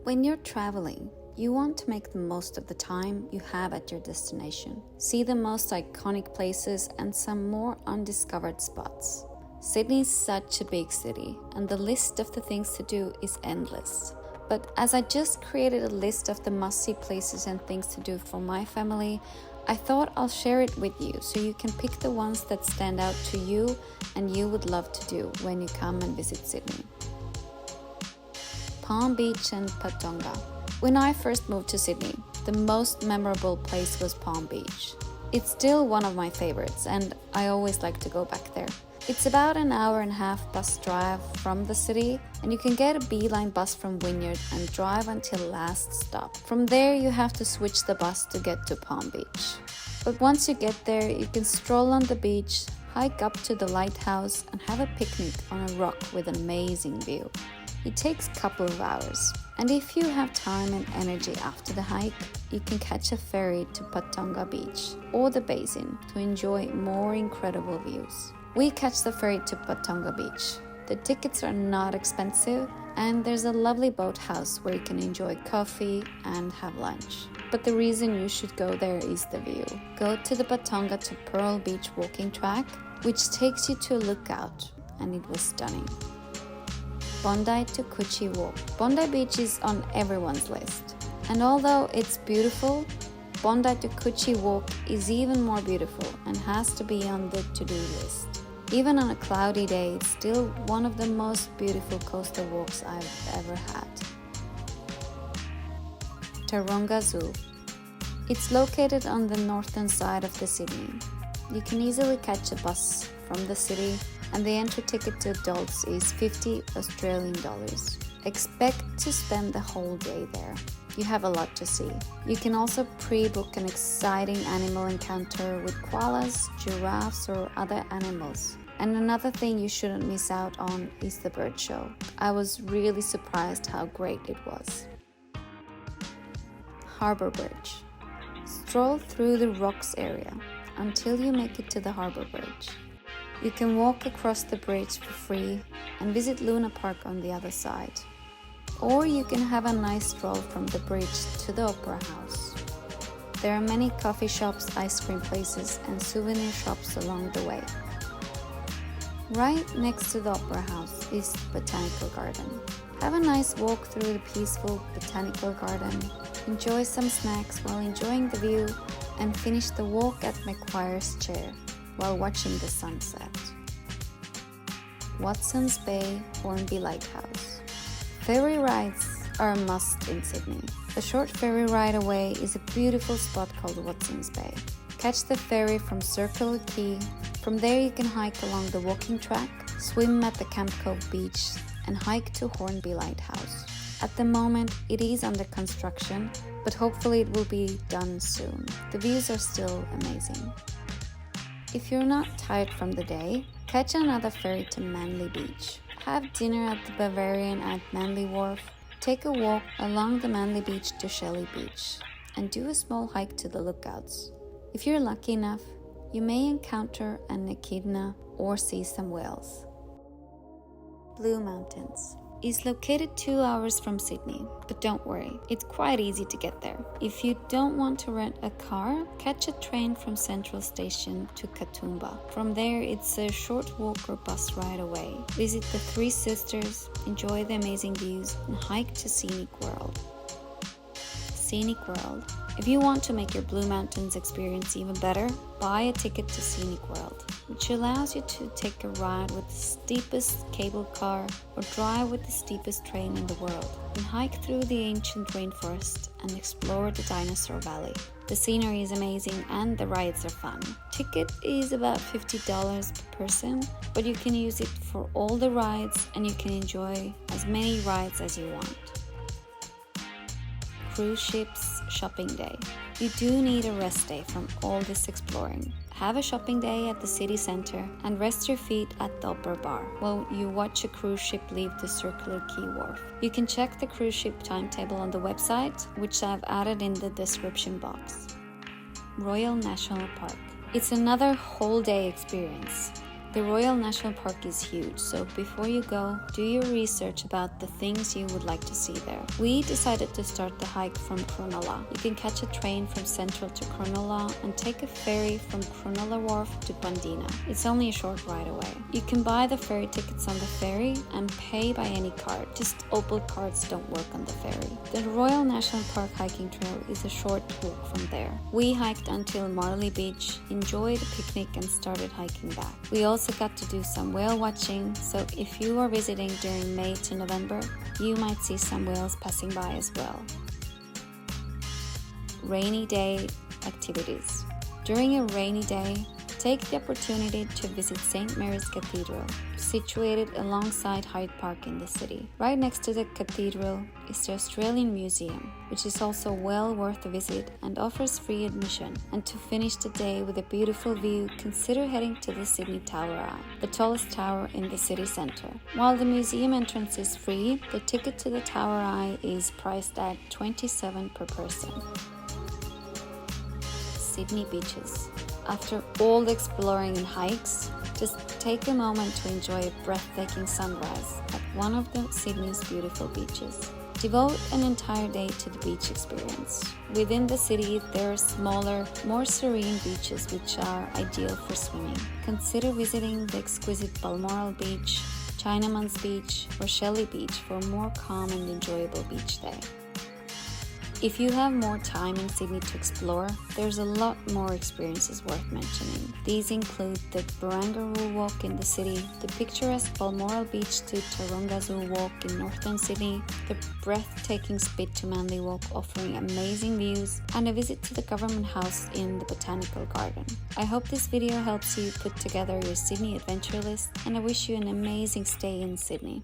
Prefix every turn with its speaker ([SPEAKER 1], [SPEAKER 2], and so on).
[SPEAKER 1] When you're traveling, you want to make the most of the time you have at your destination. See the most iconic places and some more undiscovered spots. Sydney is such a big city, and the list of the things to do is endless. But as I just created a list of the must-see places and things to do for my family, I thought I'll share it with you so you can pick the ones that stand out to you and you would love to do when you come and visit Sydney. Palm Beach and Patonga. When I first moved to Sydney, the most memorable place was Palm Beach. It's still one of my favorites and I always like to go back there. It's about an hour and a half bus drive from the city, and you can get a beeline bus from Wynyard and drive until last stop. From there you have to switch the bus to get to Palm Beach. But once you get there, you can stroll on the beach, hike up to the lighthouse and have a picnic on a rock with an amazing view. It takes a couple of hours, and if you have time and energy after the hike, you can catch a ferry to Patonga Beach or the basin to enjoy more incredible views. We catch the ferry to Patonga Beach. The tickets are not expensive, and there's a lovely boathouse where you can enjoy coffee and have lunch. But the reason you should go there is the view. Go to the Patonga to Pearl Beach walking track, which takes you to a lookout, and it was stunning. Bondi to Coogee Walk. Bondi Beach is on everyone's list, and although it's beautiful, Bondi to Coogee Walk is even more beautiful and has to be on the to-do list. Even on a cloudy day, it's still one of the most beautiful coastal walks I've ever had. Taronga Zoo. It's located on the northern side of the city. You can easily catch a bus from the city, and the entry ticket to adults is 50 Australian dollars. Expect to spend the whole day there. You have a lot to see. You can also pre-book an exciting animal encounter with koalas, giraffes or other animals. And another thing you shouldn't miss out on is the bird show. I was really surprised how great it was. Harbour Bridge. Stroll through the rocks area until you make it to the Harbour Bridge. You can walk across the bridge for free and visit Luna Park on the other side. Or you can have a nice stroll from the bridge to the Opera House. There are many coffee shops, ice cream places and souvenir shops along the way. Right next to the Opera House is the Botanical Garden. Have a nice walk through the peaceful Botanical Garden, enjoy some snacks while enjoying the view, and finish the walk at Macquarie's Chair while watching the sunset. Watson's Bay, Hornby Lighthouse. Ferry rides are a must in Sydney. A short ferry ride away is a beautiful spot called Watson's Bay. Catch the ferry from Circular Quay. From there you can hike along the walking track, swim at the Camp Cove Beach and hike to Hornby Lighthouse. At the moment it is under construction, but hopefully it will be done soon. The views are still amazing. If you're not tired from the day, catch another ferry to Manly Beach. Have dinner at the Bavarian at Manly Wharf, take a walk along the Manly Beach to Shelley Beach, and do a small hike to the lookouts. If you're lucky enough, you may encounter an echidna or see some whales. Blue Mountains is located 2 hours from Sydney, but don't worry, it's quite easy to get there. If you don't want to rent a car, catch a train from Central Station to Katoomba. From there, it's a short walk or bus ride away. Visit the Three Sisters, enjoy the amazing views, and hike to Scenic World. Scenic World. If you want to make your Blue Mountains experience even better, buy a ticket to Scenic World, which allows you to take a ride with the steepest cable car or drive with the steepest train in the world, and hike through the ancient rainforest and explore the Dinosaur Valley. The scenery is amazing and the rides are fun. Ticket is about $50 per person, but you can use it for all the rides and you can enjoy as many rides as you want. Cruise ships shopping day. You do need a rest day from all this exploring. Have a shopping day at the city center and rest your feet at the upper bar while you watch a cruise ship leave the Circular Quay wharf. You can check the cruise ship timetable on the website, which I've added in the description box. Royal National Park. It's another whole day experience. The Royal National Park is huge, so before you go, do your research about the things you would like to see there. We decided to start the hike from Cronulla. You can catch a train from Central to Cronulla and take a ferry from Cronulla Wharf to Bandina. It's only a short ride away. You can buy the ferry tickets on the ferry and pay by any card. Just Opal cards don't work on the ferry. The Royal National Park hiking trail is a short walk from there. We hiked until Marley Beach, enjoyed a picnic and started hiking back. We also got to do some whale watching, so if you are visiting during May to November, you might see some whales passing by as well. Rainy day activities. During a rainy day, take the opportunity to visit St. Mary's Cathedral, situated alongside Hyde Park in the city. Right next to the cathedral is the Australian Museum, which is also well worth a visit and offers free admission. And to finish the day with a beautiful view, consider heading to the Sydney Tower Eye, the tallest tower in the city centre. While the museum entrance is free, the ticket to the Tower Eye is priced at $27 per person. Sydney beaches. After all the exploring and hikes, just take a moment to enjoy a breathtaking sunrise at one of the Sydney's beautiful beaches. Devote an entire day to the beach experience. Within the city, there are smaller, more serene beaches which are ideal for swimming. Consider visiting the exquisite Balmoral Beach, Chinaman's Beach, or Shelley Beach for a more calm and enjoyable beach day. If you have more time in Sydney to explore, there's a lot more experiences worth mentioning. These include the Barangaroo Walk in the city, the picturesque Balmoral Beach to Taronga Zoo Walk in northern Sydney, the breathtaking Spit to Manly Walk offering amazing views, and a visit to the Government House in the Botanical Garden. I hope this video helps you put together your Sydney adventure list, and I wish you an amazing stay in Sydney.